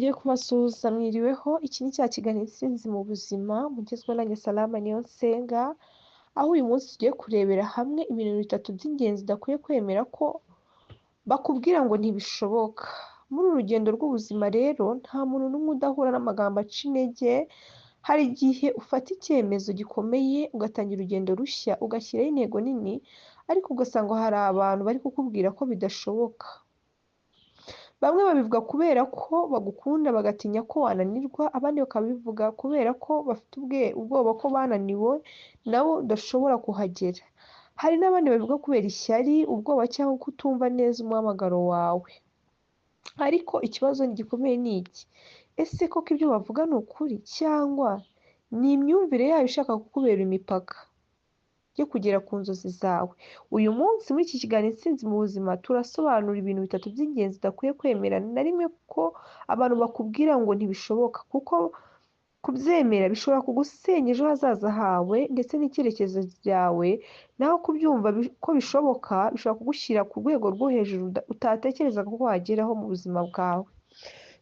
nongeye kubasuhuza mwiriweho, iki ni cya kiganiro intsinzi mu buzima, mugezweho nanjye Salama Niyonsenga, aho uyu munsi tugiye kurebera hamwe ibintu bitatu by'ingenzi udakwiye kwemera ko bakubwira ngo ntibishoboka. Muri uru rugendo rw'ubuzima rero, nta muntu n'umwe udahura n'amagambo aca intege, hari igihe ufata icyemezo gikomeye, ugatangira urugendo rushya, ugashyiraho intego nini, ariko ugasanga hari abantu bari kukubwira ko bidashoboka. Bamwe babivuga kubera ko bagukunda bagatinya ko wananirwa, abandi bakabivuga kubera ko bafite ubwoba ko bananiwe nabo udashobora kuhagera. Hari n'abandi babivuga kubera ishyari, ubwoba cyangwa kutumva neza umuhamagaro wawe. Ariko ikibazo gikomeye ni iki? Ese koko ibyo bavuga ni ukuri cyangwa ni imyumvire yabo ishaka kukubera imipaka yo kugera ku nzozi zawe? Uyu munsi muri iki kiganiro intsinzi mu buzima turasobanura ibintu bitatu by'ingenzi udakwiye kwemera na rimwe ko abantu bakubwira ngo ntibishoboka, kuko kubyemera bishobora kugusenya ejo hazaza hawe ndetse n'icyerekezo cyawe, naho kubyumva ko bishoboka bishobora kugushyira ku rwego rwo hejuru utatekerezaga ko wageraho mu buzima bwawe.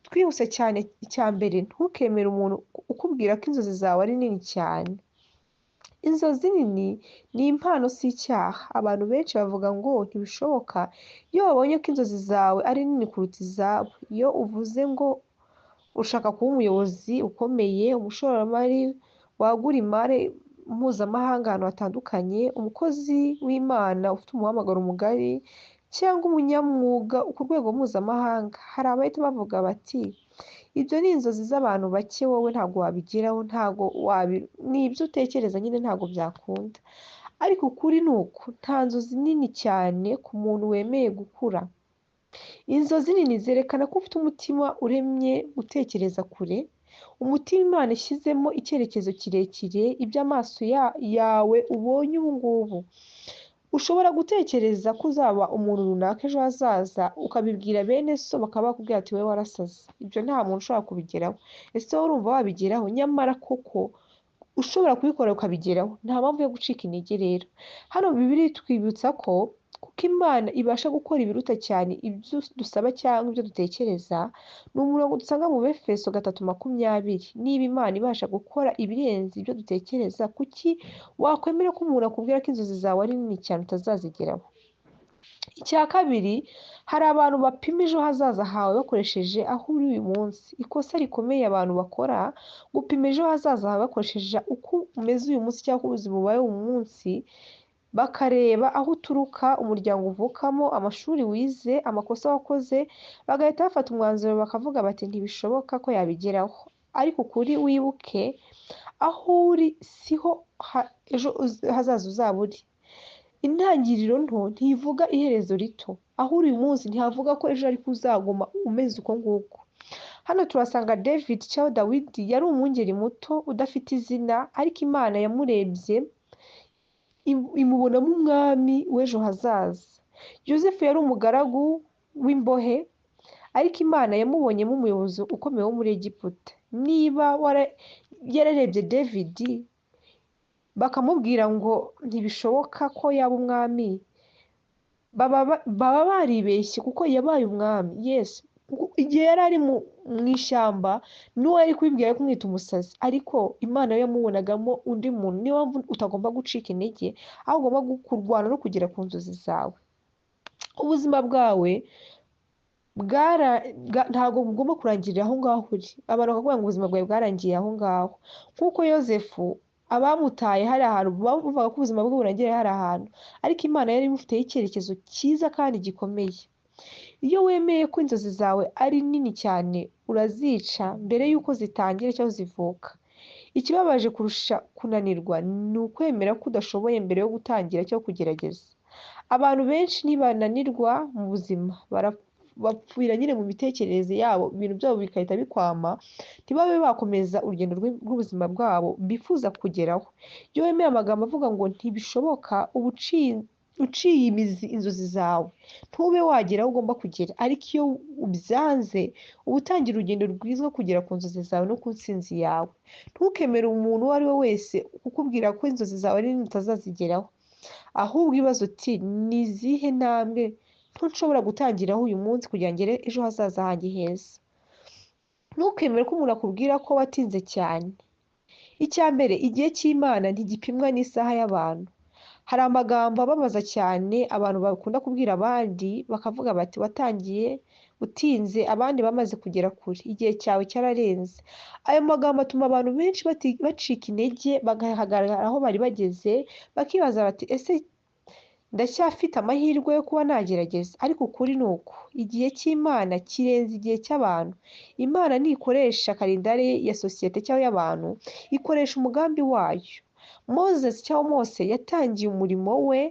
Twihuse cyane, icya mbere, ntukemere umuntu ukubwira ko inzozi zawe ari nini cyane. Inzozi nini ni impano, si icyaha. Abantu benshi bavuga ngo ntibishoboka iyo babonye ko inzozi zawe ari nini kuruta izabo. Iyo uvuze ngo ushaka kuba umuyobozi ukomeye, umushoramari wagura imari mpuzamahanga ahantu hatandukanye, umukozi w'Imana ufite umuhamagaro mugari, cyangwa umunyamwuga ku rwego mpuzamahanga, hari abahita bavuga bati ibyo ni inzozi z'abantu bake, wowe ntabwo wabigeraho, ni ibyo utekereza nyine, ntabwo byakunda. Ariko ukuri ni uku, nta nzozi nini cyane ku muntu wemeye gukura. Inzozi nini zerekana ko ufite umutima uremye utekereza kure, umutima Imana ishyizemo icyerekezo kirekire, ibyo amaso yawe ubonye ubu ngubu. Ushobora gutekereza ko uzaba umuntu runaka ejo hazaza, ukabibwira bene so bakaba bakubwira ati wowe warasaze, ibyo nta muntu ushobora kubigeraho. Ese wowe urumva wabigeraho? Nyamara koko ushobora kubikora ukabigeraho, nta mpamvu yo gucika intege rero. Hano Bibiliya itwibutsa ko kuko Imana ibasha gukora ibiruta cyane ibyo dusaba cyangwa ibyo dutekereza. Ni umurongo dusanga mu Befeso 3:20. Niba Imana ibasha gukora ibirenze ibyo dutekereza, kuki wakwemera ko umuntu akubwira ko inzozi zawe ari nini cyane utazazigeraho? Icya kabiri, hari abantu bapima ejo hazaza hawe bakoresheje aho uri uyu munsi. Ikosa rikomeye abantu bakora, gupima ejo hazaza hawe bakoresheje uko umeze uyu munsi cyangwa ubuzima bubaye uyu munsi, bakareba aho uturuka, umuryango uvukamo, amashuri wize, amakosa wakoze, bagahita bafata umwanzuro bakavuga bati ntibishoboka ko yabigeraho. Ariko ukuri wibuke, aho uri siho ejo hazaza uzaba uri. Intangiriro nto ntivuga iherezo rito. Aho uri uyu munsi ntihavuga ko ejo ariko uzaguma umeze uko nguko. Hano turasanga David cyangwa Dawidi yari umwungeri muto udafite izina, ariko Imana yamurebye imubonamo umwami w'ejo hazaza. Yosefu yari umugaragu w'imbohe, ariko Imana yamubonyemo umuyobozi ukomeye wo muri Egiputa. Niba yararebye David bakamubwira ngo ntibishoboka ko yaba umwami, baba baribeshye, kuko yabaye umwami. Yes, igihe yari ari mu ishyamba n'uwo yari kubibwira kumwita umusazi, ariko Imana yo yamubonagamo undi muntu. Niyo mpamvu utagomba gucika intege, aho ugomba kurwana no kugera ku nzozi zawe. Ubuzima bwawe ntabwo bugomba kurangirira aho ngaho uri. Abantu bakavuga ngo ubuzima bwawe bwarangiye aho ngaho, nk'uko Yosefu abamutaye hari ahantu bavuga ko ubuzima bwe burangiriye hari ahantu, ariko Imana yari imufiteho icyerekezo cyiza kandi gikomeye. Iyo wemeye ko inzozi zawe ari nini cyane, urazica mbere y'uko zitangira cyangwa zivuka. Ikibabaje kurusha kunanirwa ni ukwemera ko udashoboye mbere yo gutangira cyangwa kugerageza. Abantu benshi ntibananirwa mu buzima, bapfira nyine mu mitekerereze yabo, ibintu byabo bigahita bikwama, ntibabe bakomeza urugendo rw'ubuzima bwabo bifuza kugeraho. Iyo wemeye amagambo avuga ngo ntibishoboka, uba uciye imizi inzozi zawe, ntube wagera aho ugomba kugera. Ariko iyo ubyanze, uba utangira urugendo rwiza rwo kugera ku nzozi zawe no ku ntsinzi yawe. Ntukemere umuntu uwo ari we wese kukubwira ko inzozi zawe ari nini utazazigeraho. Ahubwo ibibazo uti ni izihe ntambwe nshobora gutangiraho uyu munsi kugira ngo ngere ejo hazaza hanjye heza. Ntukemere ko umuntu akubwira ko watinze cyane. Icya mbere, igihe cy'Imana ntigipimwa n'isaha y'abantu. Hari amagambo ababaza cyane abantu bakunda kubwira abandi, bakavuga bati watangiye utinze, abandi bamaze kugera kure, igihe cyawe cyararenze. Ayo magambo atuma abantu benshi bacika intege, bagahagarara aho bari bageze, bakibaza bati ese ndacyafite amahirwe yo kuba nagerageza? Ariko ukuri ni uku, igihe cy'Imana kirenze igihe cy'abantu. Imana ntikoresha kalendari ya sosiyete cyangwa y'abantu, ikoresha umugambi wayo. Mose yatangiye umurimo we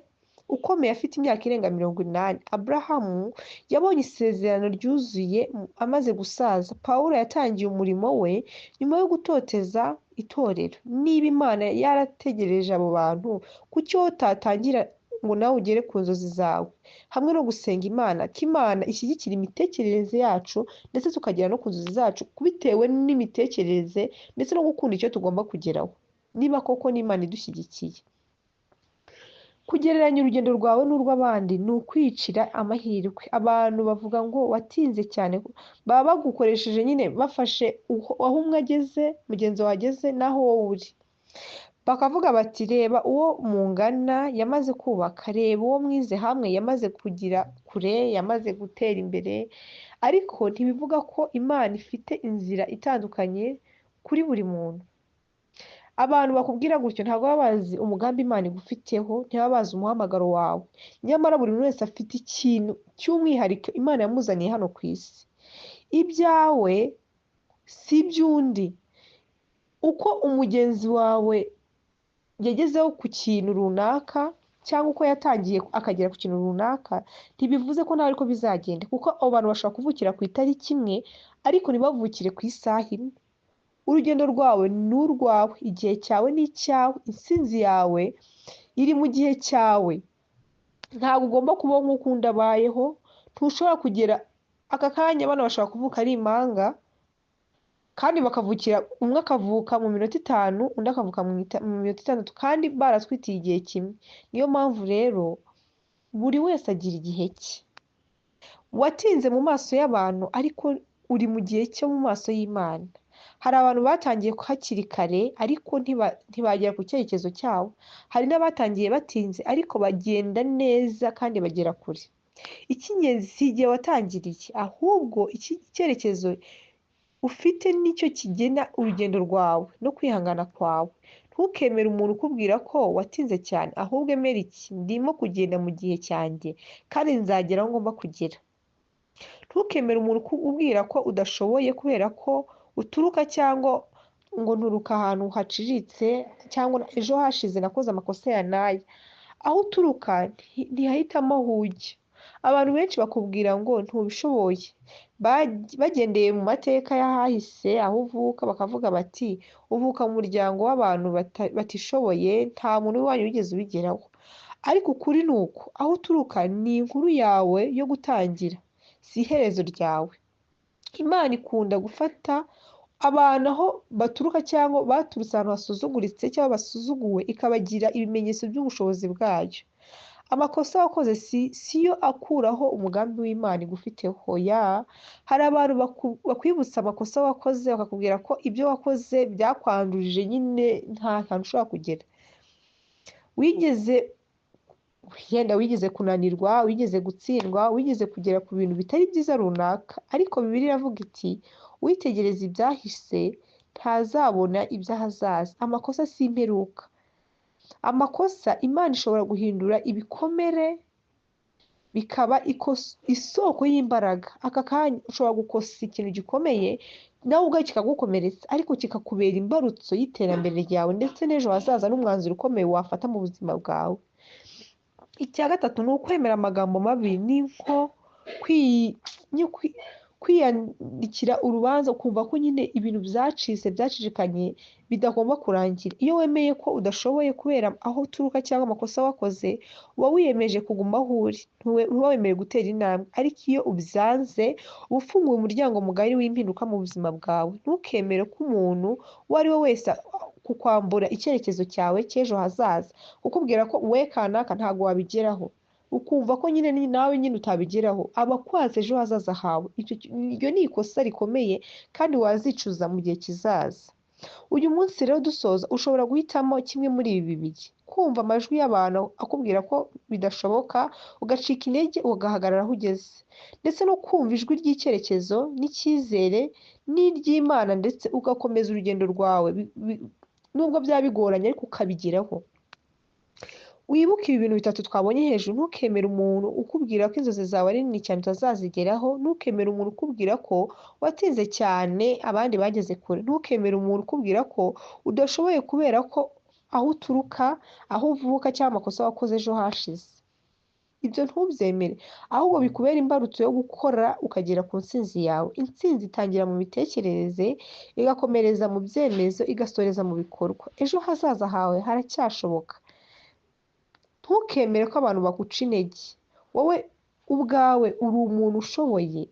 ukomeye afite imyaka irenga 80. Aburahamu yabonye isezerano ryuzuye amaze gusaza. Pawulo yatangiye umurimo we nyuma yo gutoteza itorero. Niba Imana yarategereje abo bantu, kuki wowe utatangira ngo nawe ugere ku nzozi zawe? Hamwe no gusenga Imana, ko Imana ishyigikira imitekerereze yacu ndetse tukagera no ku nzozi zacu bitewe n'imitekerereze ndetse no gukunda icyo tugomba kugeraho, niba koko n'Imana idushyigikiye. Kugereranya urugendo rwawe n'urw'abandi ni ukwicira amahirwe. Abantu bavuga ngo watinze cyane, baba bagukoresheje nyine bafashe aho umwe ageze, mugenzi wawe ageze n'aho wowe uri. Bakavuga bati reba uwo mungana yamaze kubaka, reba uwo mwize hamwe yamaze kugira kure, yamaze gutera imbere. Ariko ntibivuga ko Imana ifite inzira itandukanye kuri buri muntu. Abantu bakubwira gutyo ntabwo baba bazi umugambi Imana igufiteho, ntibaba bazi umuhamagaro wawe. Nyamara buri wese afite ikintu cy'umwihariko Imana yamuzaniye hano ku isi. Ibyawe si iby'undi. Uko umugenzi wawe yagezeho ku kintu runaka cyangwa uko yatangiye akagera ku kintu runaka, ntibivuze ko nawe ariko bizagenda, kuko abo bantu bashobora kuvukira ku itariki imwe ariko ntibavukire ku isaha imwe. Urugendo rwawe ni urwawe, igihe cyawe ni icyawe, intsinzi yawe iri mu gihe cyawe. Ntabwo ugomba kubaho nk'uko undi abayeho. Ntushobora kugera aka kanya, abana bashobora kuvuka ari impanga kandi bakavukira, umwe akavuka mu minota 5 undi akavuka mu minota 6 kandi baratwitiye igihe kimwe. Niyo mpamvu rero buri wese agira igihe cye. Watinze mu maso y'abantu ariko uri mu gihe cyo mu maso y'Imana. Hari abantu batangiye hakiri kare ariko ntibagera ku cyerekezo cyabo. Hari n'abatangiye batinze ariko bagenda neza kandi bagera kure. Icy'ingenzi si igihe watangiriye, ahubwo icyerekezo ufite nicyo kigena urugendo rwawe no kwihangana kwawe. Ntukemere umuntu ukubwira ko watinze cyane, ahubwo emera iki: ndimo kugenda mu gihe cyanjye kandi nzagera aho ngomba kugera. Ntukemere umuntu ukubwira ko udashoboye kubera ko uturuka, cyangwa ngo nturuka ahantu haciriritse, cyangwa ejo hashize nakoze amakosa ya n'aya. Aho uturuka ntihahitamo aho ujya. Abantu benshi bakubwira ngo ntubishoboye bagendeye mu mateka y'ahahise, aho uvuka bakavuga bati uvuka mu muryango w'abantu batishoboye, nta muntu w'iwanyu wigeze ubigeraho. Ariko ukuri ni uko aho uturuka ni inkuru yawe yo gutangira, si iherezo ryawe. Imana ikunda gufata abantu aho baturuka cyangwa baturutse ahantu hasuzuguritse cyangwa basuzuguwe, ikabagira ibimenyetso by'ubushobozi bwayo. Amakosa wakoze siyo akuraho umugambi w'Imana igufiteho. Hoya, hari abantu bakwibutsa amakosa wakoze, bakakubwira ko ibyo wakoze byakwandurije, nyine nta hantu ushobora kugera. Wigeze kunanirwa, wigeze gutsindwa, wigeze kugera ku bintu bitari byiza runaka, ariko Bibiliya iravuga iti witegereza ibyahise ntazabona iby'ahazaza. Amakosa si imperuka. Amakosa Imana ishobora guhindura ibikomere bikaba isoko y'imbaraga. Aka kanya ushobora gukosa ikintu gikomeye nawe ubwawe kikagukomeretsa, ariko kikakubera imbarutso y'iterambere ryawe ndetse n'ejo hazaza n'umwanzuro ukomeye wafata mu buzima bwawe. Icya gatatu ni ukwemera amagambo mabi. Ni nko kwiyandikira urubanza, ukumva ko nyine ibintu byacicikanye bidagomba kurangira. Iyo wemeye ko udashoboye kubera aho uturuka cyangwa amakosa wakoze, uba wiyemeje kuguma aho uri, ntiwemere gutera intambwe. Ariko iyo ubyanze, uba ufunguye umuryango mugari w'impinduka mu buzima bwawe. Ntukemere ko umuntu uwo ari we wese kukwambura icyerekezo cyawe cy'ejo hazaza, kukubwira ko we kanaka ntabwo wabigeraho. ukumva ko nyine nawe nyine utabigeraho, aba akwaza ejo hazaza hawe. Iryo ni ikosa rikomeye kandi wazicuza mu gihe kizaza. Uyu munsi rero dusoza, ushobora guhitamo kimwe muri ibi bibiri: kumva amajwi y'abantu akubwira ko bidashoboka, ugacika intege ugahagarara aho ugeze, ndetse no kumva ijwi ry'icyerekezo n'icyizere n'iry'Imana, ndetse ugakomeza urugendo rwawe nubwo byaba bigoranye ariko ukabigeraho. Wibuke ibi bintu bitatu twabonye hejuru: ntukemere umuntu ukubwira ko inzozi zawe ari nini cyane utazazigeraho, ntukemere umuntu ukubwira ko watinze cyane abandi bageze kure, ntukemere umuntu ukubwira ko udashoboye kubera ko aho uturuka, aho uvuka cyangwa amakosa wakoze ejo hashize. Ibyo ntubyemere, ahubwo bikubera imbarutso yo gukora ukagera ku ntsinzi yawe. Intsinzi itangira mu mitekerereze, igakomereza mu byemezo, igasoreza mu bikorwa. Ejo hazaza hawe haracyashoboka. Ntukemere ko abantu baguca intege. Wowe ubwawe uri umuntu ushoboye.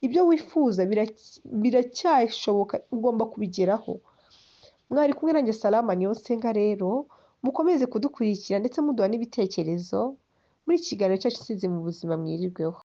Ibyo wifuza biracyashoboka, ugomba kubigeraho. Mwari kumwe nanjye Salama Niyonsenga rero, mukomeze kudukurikira ndetse muduha n'ibitekerezo muri iki kiganiro cyacu Intsinzi mu buzima. Mwirirweho.